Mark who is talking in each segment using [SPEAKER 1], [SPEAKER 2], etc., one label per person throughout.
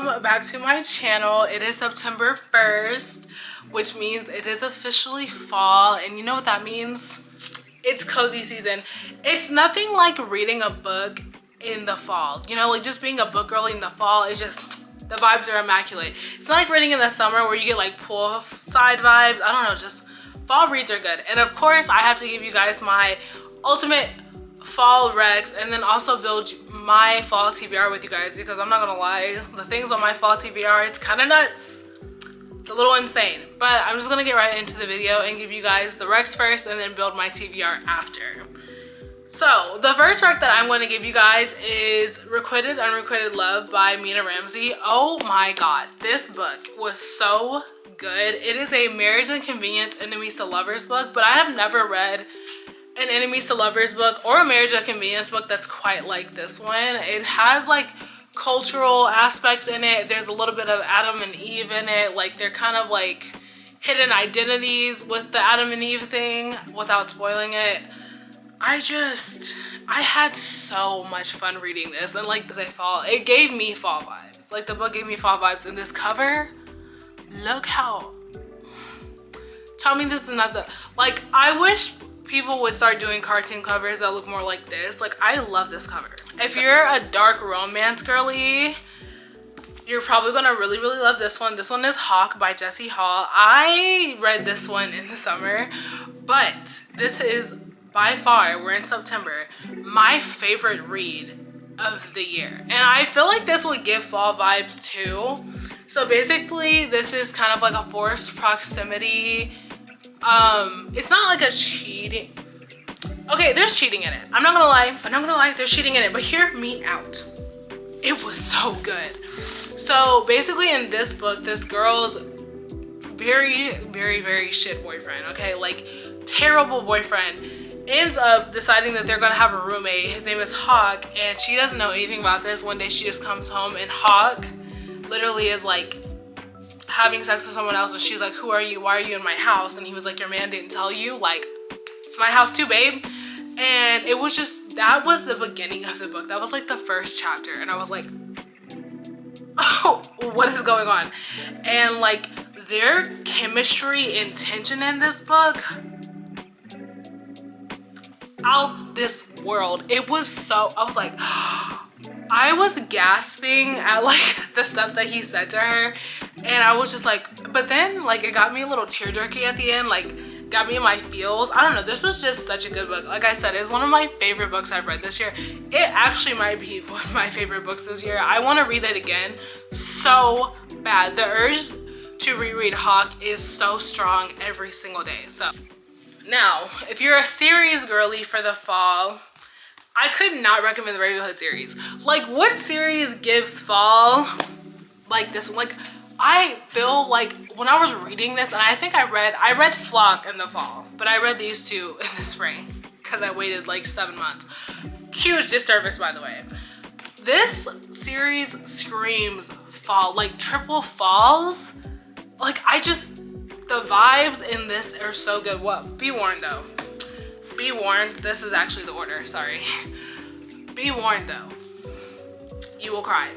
[SPEAKER 1] welcome back to my channel. It is September 1st, which means it is officially fall, and you know what that means? It's cozy season. It's nothing like reading a book in the fall, you know, like just being a book girl in the fall is just, the vibes are immaculate. It's not like reading in the summer where you get like poolside vibes. I don't know, just fall reads are good. And of course I have to give you guys my ultimate fall recs and then also build my fall TBR with you guys, because I'm not gonna lie, the things on my fall TBR, it's kind of nuts. It's a little insane, but I'm just gonna get right into the video and give you guys the recs first and then build my TBR after. So the first rec that I'm going to give you guys is Requited Unrequited Love by Mina Ramsey. Oh my god, this book was so good. It is a marriage and convenience enemies to lovers book, but I have never read an enemies to lovers book or a marriage and convenience book that's quite like this one. It has like cultural aspects in it. There's a little bit of Adam and Eve in it. Like they're kind of like hidden identities with the Adam and Eve thing without spoiling it. I had so much fun reading this, and like it gave me fall vibes. Like the book gave me fall vibes, and this cover, look how, tell me this is not the, like I wish people would start doing cartoon covers that look more like this. Like I love this cover. If you're a dark romance girly, you're probably gonna really love this one. This one is Hawk by Jessie Hall. I read this one in the summer, but this is by far, we're in September, my favorite read of the year. And I feel like this would give fall vibes too. So basically this is kind of like a forced proximity. It's not like a cheating. Okay, there's cheating in it. I'm not gonna lie, there's cheating in it, but hear me out. It was so good. So basically in this book, this girl's very shit boyfriend, okay? Like terrible boyfriend, ends up deciding that they're gonna have a roommate. His name is Hawk, and she doesn't know anything about this. One day she just comes home and Hawk literally is like having sex with someone else, and she's like, who are you? Why are you in my house? And he was like, your man didn't tell you? Like, it's my house too, babe. And it was just, that was the beginning of the book. That was like the first chapter, and I was like, oh, what is going on? And like their chemistry and tension in this book, out this world. It was so, I was like, I was gasping at like the stuff that he said to her, and I was just like, but then like it got me a little tear jerky at the end, like got me in my feels. I don't know, this was just such a good book. Like I said, it's one of my favorite books I've read this year. It actually might be one of my favorite books this year. I want to read it again so bad. The urge to reread Hawk is so strong every single day. So now, if you're a series girly for the fall, I could not recommend the Ravenhood series. Like, what series gives fall like this one? Like, I feel like when I was reading this, and I think I read Flock in the fall, but I read these two in the spring because I waited like 7 months. Huge disservice, by the way. This series screams fall, like triple falls. Like, the vibes in this are so good. What? Be warned though. Be warned. This is actually the order. Sorry. Be warned though. You will cry.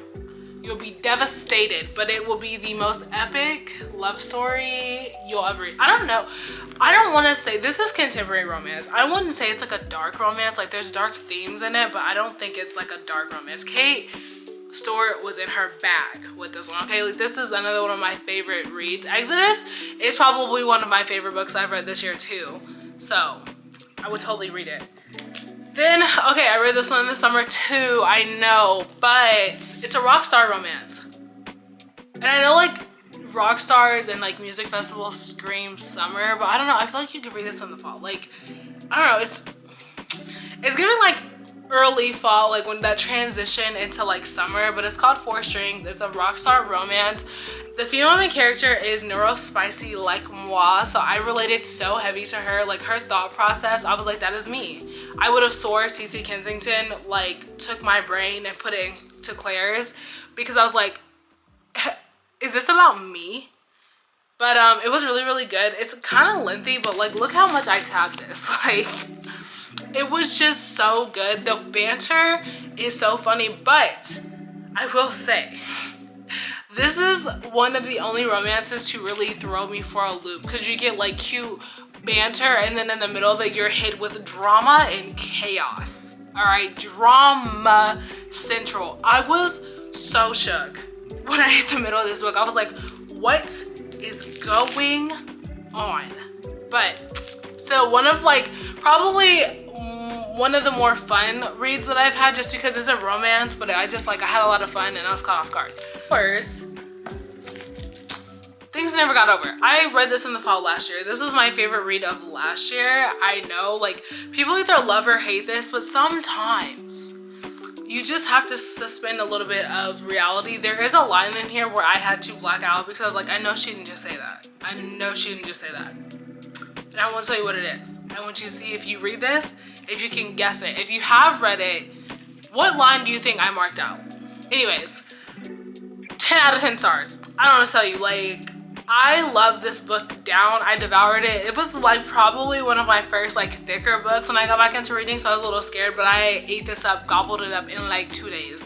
[SPEAKER 1] You'll be devastated, but it will be the most epic love story you'll ever read. I don't know. I don't want to say this is contemporary romance. I wouldn't say it's like a dark romance. Like there's dark themes in it, but I don't think it's like a dark romance. Kate Stewart was in her bag with this one, okay? Like this is another one of my favorite reads. Exodus is probably one of my favorite books I've read this year too, so I would totally read it. Then, okay, I read this one in the summer too, I know, but it's a rock star romance. And I know like rock stars and like music festivals scream summer, but I don't know, I feel like you could read this in the fall. Like, I don't know, it's giving like early fall, like when that transition into like summer, but it's called Four Strings. It's a rock star romance. The female main character is neurospicy like moi, so I related so heavy to her. Like her thought process, I was like, that is me. I would have swore CC Kensington like took my brain and put it into Claire's, because I was like, is this about me? But it was really good. It's kind of lengthy, but like look how much I tapped this. Like it was just so good. The banter is so funny, but I will say This is one of the only romances to really throw me for a loop because you get like cute banter and then in the middle of it you're hit with drama and chaos. All right, drama central. I was so shook when I hit the middle of this book. I was like, what is going on? But so one of like probably one of the more fun reads that I've had, just because it's a romance, but I just like I had a lot of fun and I was caught off guard. Of course, Things Never Got Over. I read this in the fall last year. This was my favorite read of last year. I know, like, people either love or hate this, but sometimes you just have to suspend a little bit of reality. There is a line in here where I had to black out because I was like, I know she didn't just say that. I know she didn't just say that. And I want to tell you what it is. I want you to see if you read this, if you can guess it. If you have read it, what line do you think I marked out? Anyways, 10 out of 10 stars. I don't want to tell you, like, I love this book down. I devoured it. It was like probably one of my first like thicker books when I got back into reading, so I was a little scared, but I ate this up, gobbled it up in like 2 days.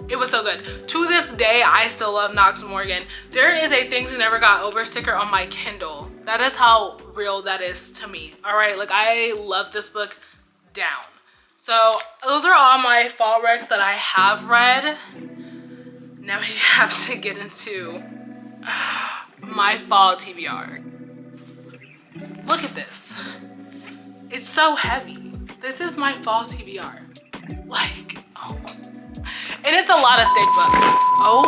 [SPEAKER 1] It was so good. To this day, I still love Knox Morgan. There is a Things You Never Got Over sticker on my Kindle. That is how real that is to me. All right, like I love this book down. So those are all my fall recs that I have read. Now we have to get into my fall TBR. Look at this. It's so heavy. This is my fall TBR. Like, oh. And it's a lot of thick books. Oh.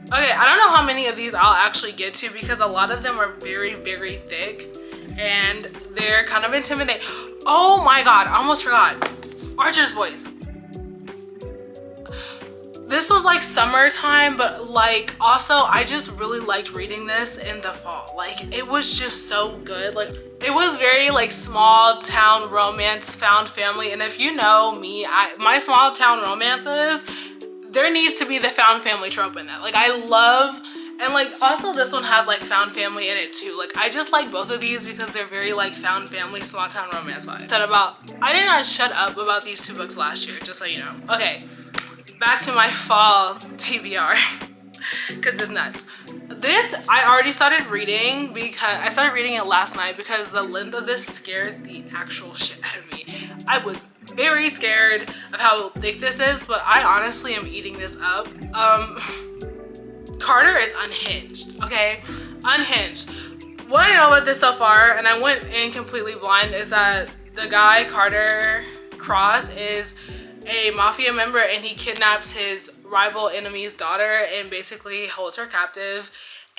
[SPEAKER 1] Okay, I don't know how many of these I'll actually get to because a lot of them are very, very thick and they're kind of intimidating. Oh my God, I almost forgot. Archer's Voice. This was like summertime, but like also I just really liked reading this in the fall. Like it was just so good. Like it was very like small town romance, found family. And if you know me, my small town romances, there needs to be the found family trope in that. Like I love, and like also this one has like found family in it too. Like I just like both of these because they're very like found family, small town romance vibes. I did not shut up about these two books last year, just so you know. Okay. Back to my fall TBR because it's nuts. This I already started reading because I started reading it last night because the length of this scared the actual shit out of me. I was very scared of how thick this is, but I honestly am eating this up. Carter is unhinged, okay? Unhinged. What I know about this so far, and I went in completely blind, is that the guy, Carter Cross, is a mafia member and he kidnaps his rival enemy's daughter and basically holds her captive.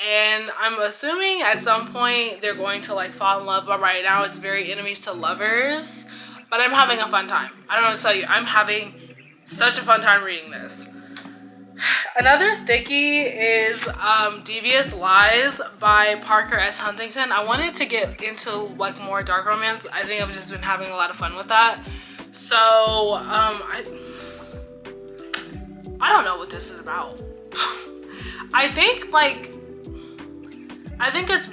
[SPEAKER 1] And I'm assuming at some point they're going to like fall in love, but right now it's very enemies to lovers. But I'm having a fun time. I don't know what to tell you. I'm having such a fun time reading this. Another thickie is Devious Lies by Parker S. Huntington. I wanted to get into like more dark romance. I think I've just been having a lot of fun with that. So, I don't know what this is about. I think it's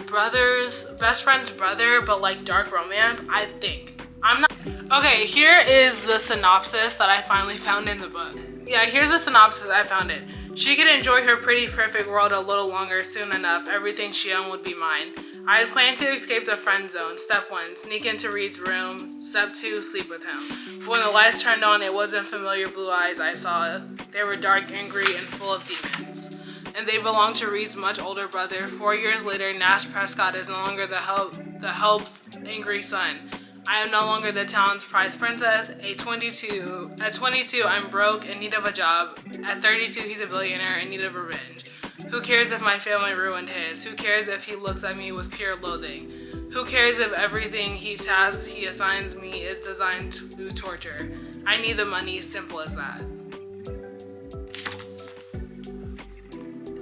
[SPEAKER 1] best friend's brother, but like dark romance, I think. I'm not. Okay, here is the synopsis that I finally found in the book. Yeah, here's the synopsis, I found it. She could enjoy her pretty perfect world a little longer. Soon enough, everything she owned would be mine. I had planned to escape the friend zone. Step 1, sneak into Reed's room. Step 2, sleep with him. When the lights turned on, it wasn't familiar blue eyes I saw. They were dark, angry, and full of demons. And they belonged to Reed's much older brother. 4 years later, Nash Prescott is no longer the help's angry son. I am no longer the town's prize princess. At 22, I'm broke, in need of a job. At 32, he's a billionaire in need of revenge. Who cares if my family ruined his? Who cares if he looks at me with pure loathing? Who cares if everything he assigns me is designed to torture? I need the money, simple as that.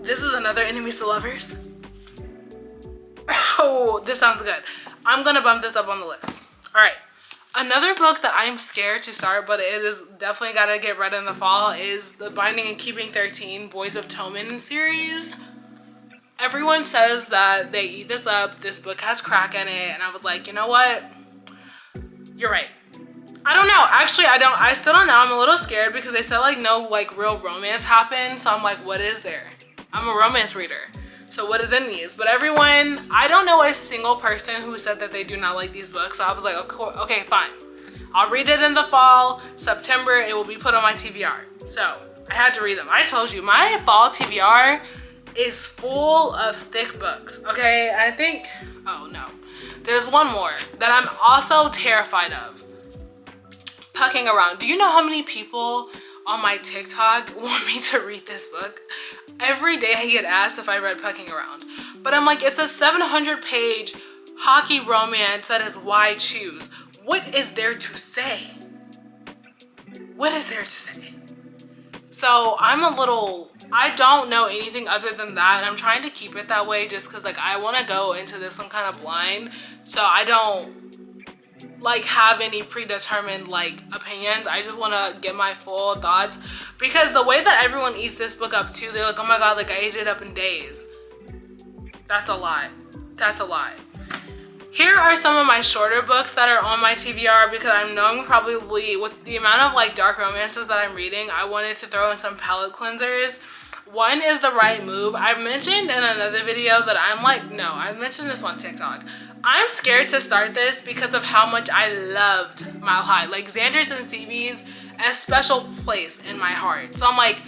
[SPEAKER 1] This is another enemies to lovers. Oh, this sounds good. I'm gonna bump this up on the list. All right, another book that I'm scared to start, but it is definitely gotta get read in the fall, is the Binding and Keeping 13 Boys of Toman series. Everyone says that they eat this up. This book has crack in it, and I was like, you know what? You're right. I don't know. Actually, I still don't know. I'm a little scared because they said like no like real romance happened. So I'm like, what is there? I'm a romance reader. So what is in these? But everyone, I don't know a single person who said that they do not like these books. So I was like, okay, fine. I'll read it in the fall. September, it will be put on my TBR. So I had to read them. I told you, my fall TBR is full of thick books, okay? I think, oh no. There's one more that I'm also terrified of. Pucking Around. Do you know how many people on my TikTok want me to read this book? Every day I get asked if I read Pucking Around. But I'm like, it's a 700-page hockey romance that is why choose. What is there to say? What is there to say? So I don't know anything other than that. I'm trying to keep it that way just because like I want to go into this one kind of blind. So I don't like have any predetermined like opinions. I just want to get my full thoughts because the way that everyone eats this book up too, they're like, oh my god, like I ate it up in days. That's a lot. That's a lot. Here are some of my shorter books that are on my TBR because I'm knowing probably with the amount of like dark romances that I'm reading, I wanted to throw in some palette cleansers. One is The Right Move. I mentioned in another video that I'm like, no, I mentioned this on TikTok. I'm scared to start this because of how much I loved Mile High. Like Xander's and CB's a special place in my heart. So I'm like,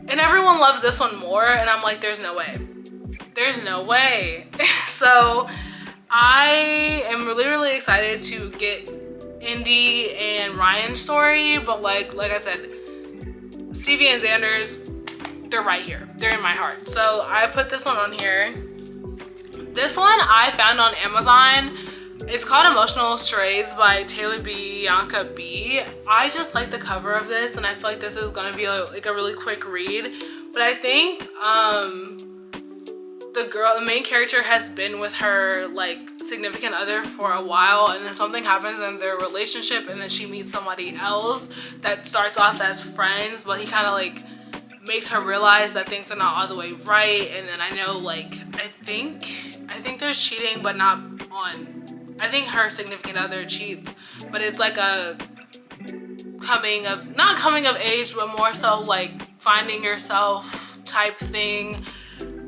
[SPEAKER 1] and everyone loves this one more and I'm like, there's no way. There's no way. So I am really excited to get Indy and Ryan's story, but like I said, CB and Xander's, they're right here. They're in my heart. So I put this one on here. This one I found on Amazon. It's called Emotional Charades by Taylor B. Bianca B. I just like the cover of this and I feel like this is gonna be like a really quick read. But I think the main character has been with her like significant other for a while and then something happens in their relationship and then she meets somebody else that starts off as friends, but he kind of like makes her realize that things are not all the way right. And then I know like I think there's cheating, but not on, I think her significant other cheats, but it's like a not coming of age, but more so like finding yourself type thing.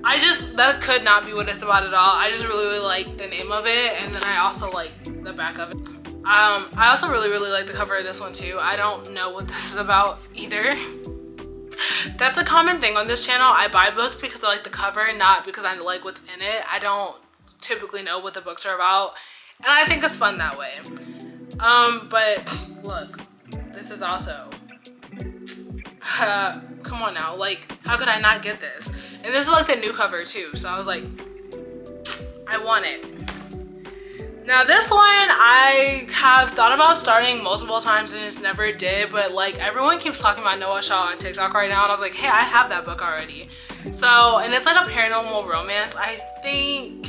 [SPEAKER 1] That could not be what it's about at all. I just really like the name of it, and then I also like the back of it. I also really like the cover of this one too. I don't know what this is about either. That's a common thing on this channel. I buy books because I like the cover, not because I like what's in it. I don't typically know what the books are about, and I think it's fun that way. But look, this is also come on now, like how could I not get this? And this is like the new cover too, so I was like, I want it. Now this one I have thought about starting multiple times and just never did, but like everyone keeps talking about Noah Shaw on TikTok right now and I was like, hey, I have that book already. So, and it's like a paranormal romance, I think,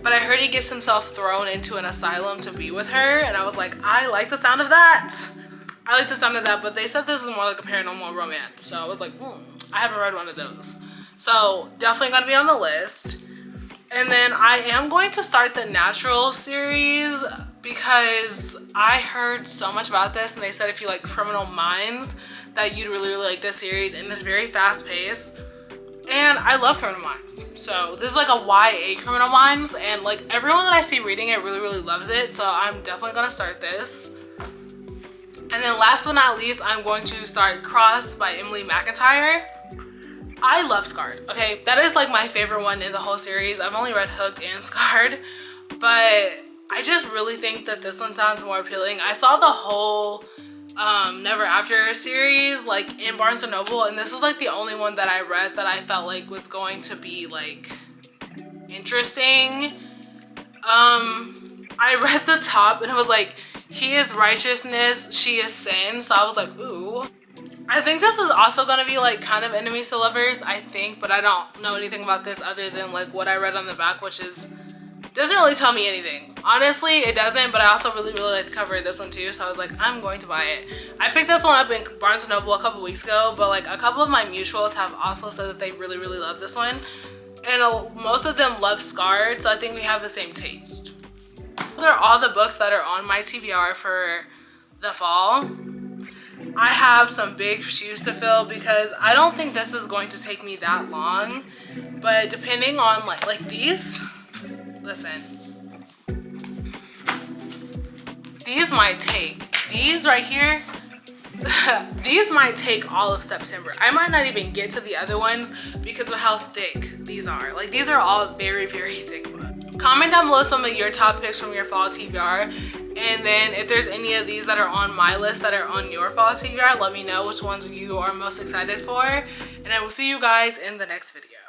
[SPEAKER 1] but I heard he gets himself thrown into an asylum to be with her, and I was like, I like the sound of that. I like the sound of that, but they said this is more like a paranormal romance, so I was like, I haven't read one of those. So definitely gonna be on the list. And then I am going to start the Natural series because I heard so much about this and they said if you like Criminal Minds that you'd really like this series, and it's very fast paced. And I love Criminal Minds. So this is like a YA Criminal Minds, and like everyone that I see reading it really loves it. So I'm definitely gonna start this. And then last but not least, I'm going to start Cross by Emily McIntyre. I love Scarred, okay? That is like my favorite one in the whole series. I've only read Hooked and Scarred, but I just really think that this one sounds more appealing. I saw the whole Never After series like in Barnes & Noble, and this is like the only one that I read that I felt like was going to be like interesting. I read the top and it was like, he is righteousness, she is sin. So I was like, ooh. I think this is also gonna be like kind of enemies to lovers, I think, but I don't know anything about this other than like what I read on the back, which is, doesn't really tell me anything. Honestly, it doesn't, but I also really like the cover of this one too, so I was like, I'm going to buy it. I picked this one up in Barnes & Noble a couple weeks ago, but like a couple of my mutuals have also said that they really love this one, and most of them love Scarred, so I think we have the same taste. Those are all the books that are on my TBR for the fall, I have some big shoes to fill because I don't think this is going to take me that long. But depending on like these, listen, these might take, these right here, these might take all of September. I might not even get to the other ones because of how thick these are. Like these are all very, very thick. Comment down below some of your top picks from your fall TBR. And then if there's any of these that are on my list that are on your fall TBR, let me know which ones you are most excited for. And I will see you guys in the next video.